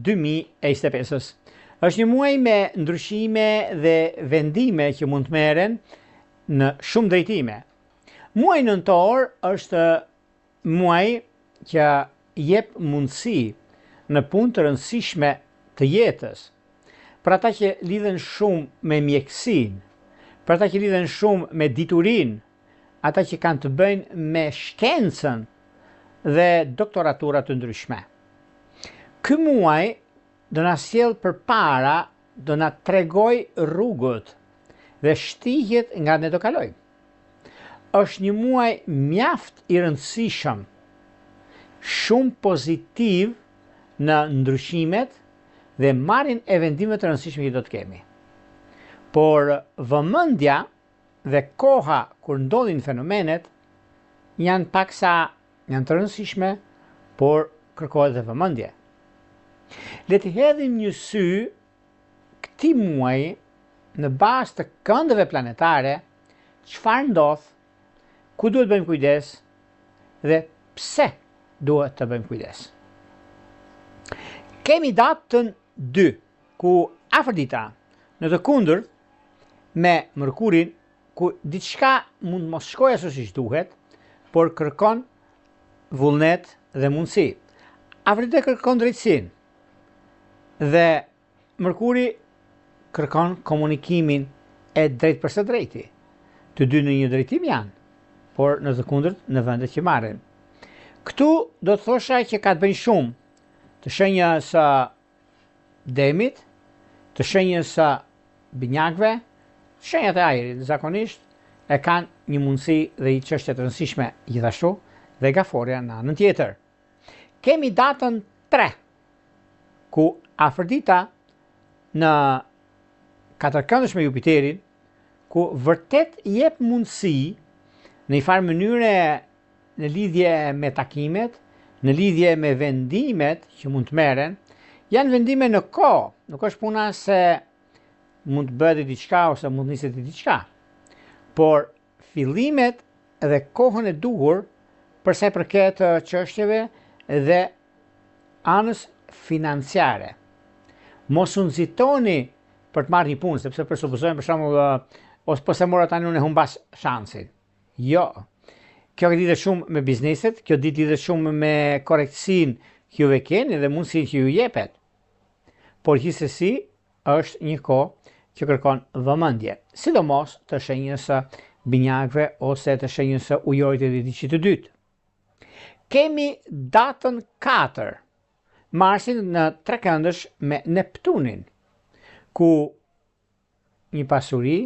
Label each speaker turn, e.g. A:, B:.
A: 2025. Është një muaj me ndryshime dhe vendime që mund të merren në shumë drejtime. Muaji nëntor është muaj që jep mundësi në punë të rëndësishme të jetës. Për ata që lidhen shumë me mjekësinë, për ata që lidhen shumë me diturinë, ata që kanë të bëjnë me shkencën dhe doktoratura të ndryshme. Ky muaj do na sjell përpara, do na tregoj rrugët dhe shtihet nga ne do kalojmë. Është një muaj mjaft i rëndësishëm, shumë pozitiv në ndryshimet dhe marrjen e vendimeve të rëndësishme që do të kemi. Por vëmendja dhe koha kur ndodhin fenomenet janë paksa janë të rëndësishme, por kërkohet dhe vëmendje. Le të hedhim një sy këtij muaji në bazë të këndëve planetare, çfarë ndodh, ku duhet bëjmë kujdes dhe pse duhet të bëjmë kujdes. Kemi datën 2, ku Afrodita në të kundër me Mërkurin, ku diçka mund mos shkojë ashtu siç duhet, por kërkon vullnet dhe mundësi. Afrodita kërkon drejtësinë dhe Mërkuri kërkon komunikimin e drejtë për së drejti. Të dy në një drejtim janë, por në të kundërt në vendet që marrin. Këtu do të thosha që ka të bëjnë shumë të shenjës së demit, të shenjës së binjakëve, shenjat e ajrit zakonisht e kanë një mundësi dhe një çështje të rëndësishme gjithashtu dhe gaforja në anën tjetër. Kemi datën 3, ku Afrodita në katërkëndësh me Jupiterin, ku vërtet jep mundësi në një farë mënyre në lidhje me takimet, në lidhje me vendimet që mund të merren, janë vendime në kohë, nuk është puna se mund të bëhet diçka ose mund të niset diçka. Por fillimet dhe kohën e duhur për sa i përket çështjeve dhe anës financiare. Mos u nxitoni për të marrë një punë, sepse presupozojmë për shembull ose po se mora tani unë humbas shansin. Jo. Kjo lidhet shumë me bizneset, kjo lidhet shumë me korrektësinë që juve keni dhe mundësinë që ju jepet. Por gjithsesi është një kohë që kërkon vëmendje, sidomos të shenjës së binjakëve ose të shenjës së ujorit të ditës të dytë. Kemi datën 4, Marsin në trekëndësh me Neptunin, ku një pasuri